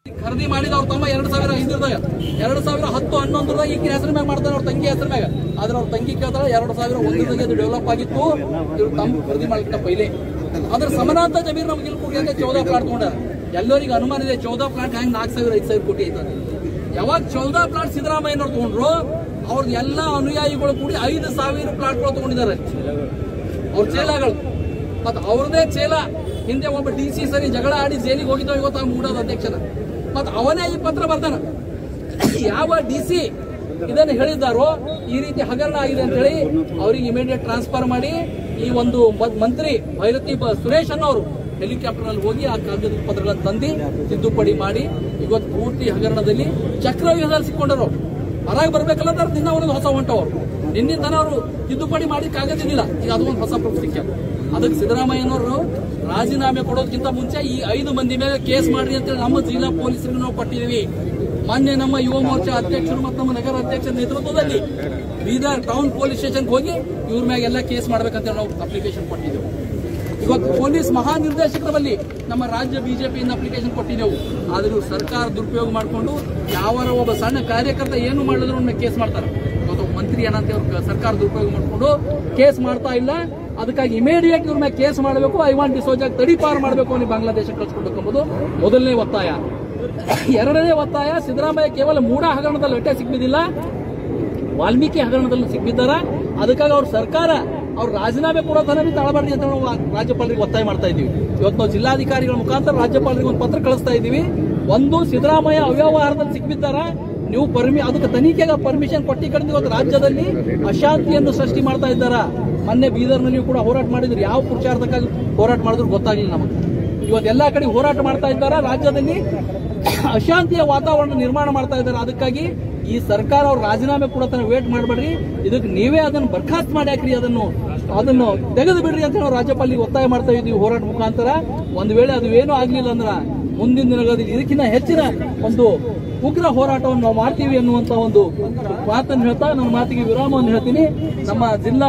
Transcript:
ಖರೀದಿ ಮಾಡಿದ ಅವ್ರ ತಮ್ಮ 2005ದಾಗ 2010-11 ಈಗಿನ ಹೆಸರು ಮ್ಯಾಗ ಮಾಡ್ತಾರೆ, ಅವ್ರ ತಂಗಿ ಹೆಸರು ಮ್ಯಾಗ. ಆದ್ರೆ ಅವ್ರ ತಂಗಿ ಕೇಳ್ತಾಳೆ 2001ದಾಗ ಅದು ಡೆವಲಪ್ ಆಗಿತ್ತು, ಇವ್ರು ತಮ್ಮ ಖರೀದಿ ಮಾಡ್ಲಿಕ್ಕೆ ಪೈಲೆ. ಅದ್ರ ಸಮಾನಾಂತರ ಜಮೀನು ನಮ್ಗೆ ಇಲ್ಲಿ ಕೊಡಿ ಅಂತ 14 ಪ್ಲಾಟ್ ತಗೊಂಡಾರ. ಎಲ್ಲರಿಗೂ ಅನುಮಾನ ಇದೆ 14 ಪ್ಲಾಟ್ ಹೆಂಗ್ 4,000-5,000 ಕೋಟಿ ಐತದೆ. ಯಾವಾಗ 14 ಪ್ಲಾಟ್ ಸಿದ್ದರಾಮಯ್ಯನವ್ರು ತಗೊಂಡ್ರು, ಅವ್ರದ್ದು ಎಲ್ಲ ಅನುಯಾಯಿಗಳು ಕೂಡಿ 5,000 ಪ್ಲಾಟ್ಗಳು ತಗೊಂಡಿದ್ದಾರೆ ಅವ್ರ ಚೇಲಾಗಳು. ಮತ್ ಅವ್ರದೇ ಚೇಲ ಹಿಂದೆ ಒಬ್ಬ DC ಸರಿ ಜಗಳ ಆಡಿ ಜೈಲಿಗೆ ಹೋಗಿದ್ದವ ಇವತ್ತು ಮೂಡೋದು ಅಧ್ಯಕ್ಷನ. ಮತ್ ಅವನೇ ಈ ಪತ್ರ ಬರ್ತಾನ. ಯಾವ DC ಇದನ್ನು ಹೇಳಿದ್ದಾರೋ ಈ ರೀತಿ ಹಗರಣ ಆಗಿದೆ ಅಂತ ಹೇಳಿ ಅವ್ರಿಗೆ ಇಮಿಡಿಯೇಟ್ ಟ್ರಾನ್ಸ್ಫರ್ ಮಾಡಿ ಈ ಒಂದು ಮಂತ್ರಿ ಭೈರತಿ ಸುರೇಶ್ ಅನ್ನೋರು ಹೆಲಿಕಾಪ್ಟರ್ ನಲ್ಲಿ ಹೋಗಿ ಆ ಕಾಗದ ಪತ್ರಗಳನ್ನು ತಂದು ತಿದ್ದುಪಡಿ ಮಾಡಿ ಇವತ್ತು ಪೂರ್ತಿ ಹಗರಣದಲ್ಲಿ ಚಕ್ರವ್ಯೂಹದಲ್ಲಿ ಸಿಕ್ಕೊಂಡರು. ಹೊರಗೆ ಬರ್ಬೇಕಲ್ಲ ದಿನ ಒಂದೊಂದು ಹೊಸ ಹೊಂಟವರು. ನಿನ್ನೆ ತನ ಅವರು ತಿದ್ದುಪಡಿ ಮಾಡಿ ಕಾಗದಿಲ್ಲ, ಈಗ ಅದು ಒಂದು ಹೊಸ ಪ್ರೂಫ್ ಸಿಕ್ಕ. ಅದಕ್ಕೆ ಸಿದ್ದರಾಮಯ್ಯನವರು ರಾಜೀನಾಮೆ ಕೊಡೋದಕ್ಕಿಂತ ಮುಂಚೆ ಈ 5 ಮಂದಿ ಮೇಲೆ ಕೇಸ್ ಮಾಡ್ರಿ ಅಂತೇಳಿ ನಮ್ಮ ಜಿಲ್ಲಾ ಪೊಲೀಸರಿಗೆ ನಾವು ಕೊಟ್ಟಿದ್ದೀವಿ. ಮೊನ್ನೆ ನಮ್ಮ ಯುವ ಮೋರ್ಚಾ ಅಧ್ಯಕ್ಷರು ಮತ್ತು ನಮ್ಮ ನಗರ ಅಧ್ಯಕ್ಷರ ನೇತೃತ್ವದಲ್ಲಿ ಬೀದರ್ ಟೌನ್ ಪೊಲೀಸ್ ಸ್ಟೇಷನ್ ಹೋಗಿ ಇವ್ರ ಮ್ಯಾಗ ಎಲ್ಲ ಕೇಸ್ ಮಾಡ್ಬೇಕಂತ ನಾವು ಅಪ್ಲಿಕೇಶನ್ ಕೊಟ್ಟಿದ್ದೆವು. ಇವತ್ತು ಪೊಲೀಸ್ ಮಹಾನಿರ್ದೇಶಕರ ಬಳಿ ನಮ್ಮ ರಾಜ್ಯ ಬಿಜೆಪಿಯಿಂದ ಅಪ್ಲಿಕೇಶನ್ ಕೊಟ್ಟಿದ್ದೆವು. ಆದರೂ ಸರ್ಕಾರ ದುರುಪಯೋಗ ಮಾಡಿಕೊಂಡು ಯಾವರ ಒಬ್ಬ ಸಣ್ಣ ಕಾರ್ಯಕರ್ತ ಏನು ಮಾಡಿದ್ರು ಅವ್ರನ್ನ ಕೇಸ್ ಮಾಡ್ತಾರೆ. ಇವತ್ತು ಮಂತ್ರಿ ಏನಂತ ಅವ್ರು ಸರ್ಕಾರ ದುರುಪಯೋಗ ಮಾಡಿಕೊಂಡು ಕೇಸ್ ಮಾಡ್ತಾ ಇಲ್ಲ. ಅದಕ್ಕಾಗಿ ಇಮಿಡಿಯೇಟ್ ಇವ್ರ ಮೇಲೆ ಕೇಸ್ ಮಾಡಬೇಕು, ಐವಾನ್ ಡಿಸೋಜಾಗ ತಡಿಪಾರು ಮಾಡಬೇಕು, ಅವ್ನಿಗೆ ಬಾಂಗ್ಲಾದೇಶಕ್ಕೆ ಕಳಿಸ್ಕೊಡ್ಬೇಕು ಎಂಬುದು ಮೊದಲನೇ ಒತ್ತಾಯ. ಎರಡನೇ ಒತ್ತಾಯ, ಸಿದ್ದರಾಮಯ್ಯ ಕೇವಲ ಮೂಡ ಹಗರಣದಲ್ಲಿ ಹೊಟ್ಟೆ ಸಿಕ್ಕಿದ್ದಿಲ್ಲ, ವಾಲ್ಮೀಕಿ ಹಗರಣದಲ್ಲೂ ಸಿಕ್ಕಿದ್ದಾರ. ಅದಕ್ಕಾಗಿ ಅವ್ರ ಸರ್ಕಾರ ಅವ್ರು ರಾಜೀನಾಮೆ ಕೊಡೋ ತನ ಬಿ ತಾಳಬಾರ್ದು ಅಂತ ನಾವು ರಾಜ್ಯಪಾಲರಿಗೆ ಒತ್ತಾಯ ಮಾಡ್ತಾ ಇದ್ದೀವಿ. ಇವತ್ತು ನಾವು ಜಿಲ್ಲಾಧಿಕಾರಿಗಳ ಮುಖಾಂತರ ರಾಜ್ಯಪಾಲರಿಗೆ ಒಂದು ಪತ್ರ ಕಳಿಸ್ತಾ ಇದ್ದೀವಿ. ಒಂದು, ಸಿದ್ದರಾಮಯ್ಯ ಅವ್ಯವಹಾರದಲ್ಲಿ ಸಿಕ್ಕಿದ್ದಾರ, ನೀವು ಅದಕ್ಕೆ ತನಿಖೆಗೆ ಪರ್ಮಿಷನ್ ಕೊಟ್ಟಿ ಕಡಿದು ಇವತ್ತು ರಾಜ್ಯದಲ್ಲಿ ಅಶಾಂತಿಯನ್ನು ಸೃಷ್ಟಿ ಮಾಡ್ತಾ ಇದ್ದಾರ. ಮೊನ್ನೆ ಬೀದರ್ನಲ್ಲಿ ಕೂಡ ಹೋರಾಟ ಮಾಡಿದ್ರು, ಯಾವ ಪುರುಷಾರ್ಥಕ್ಕಾಗಿ ಹೋರಾಟ ಮಾಡಿದ್ರು ಗೊತ್ತಾಗಲಿಲ್ಲ ನಮಗೆ. ಇವತ್ತು ಎಲ್ಲಾ ಕಡೆ ಹೋರಾಟ ಮಾಡ್ತಾ ಇದ್ದಾರೆ, ರಾಜ್ಯದಲ್ಲಿ ಅಶಾಂತಿಯ ವಾತಾವರಣ ನಿರ್ಮಾಣ ಮಾಡ್ತಾ ಇದ್ದಾರೆ. ಅದಕ್ಕಾಗಿ ಈ ಸರ್ಕಾರ ಅವ್ರ ರಾಜೀನಾಮೆ ಕೂಡ ವೇಟ್ ಮಾಡಬೇಡ್ರಿ, ಇದಕ್ಕೆ ನೀವೇ ಅದನ್ನು ಬರ್ಖಾಸ್ತ್ ಮಾಡಿ ಹಾಕ್ರಿ, ಅದನ್ನು ತೆಗೆದು ಬಿಡ್ರಿ ಅಂತ ನಾವು ರಾಜ್ಯಪಾಲಿಗೆ ಒತ್ತಾಯ ಮಾಡ್ತಾ ಇದ್ದೀವಿ ಹೋರಾಟ ಮುಖಾಂತರ. ಒಂದು ವೇಳೆ ಅದು ಏನೂ ಆಗ್ಲಿಲ್ಲ ಅಂದ್ರ ಮುಂದಿನ ದಿನಗಳಲ್ಲಿ ಇದಕ್ಕಿಂತ ಹೆಚ್ಚಿನ ಒಂದು ಉಗ್ರ ಹೋರಾಟವನ್ನು ನಾವು ಮಾಡ್ತೀವಿ ಅನ್ನುವಂತ ಒಂದು ಮಾತನ್ನು ಹೇಳ್ತಾ ನನ್ನ ಮಾತಿಗೆ ವಿರಾಮವನ್ನು ಹೇಳ್ತೀನಿ. ನಮ್ಮ ಜಿಲ್ಲಾ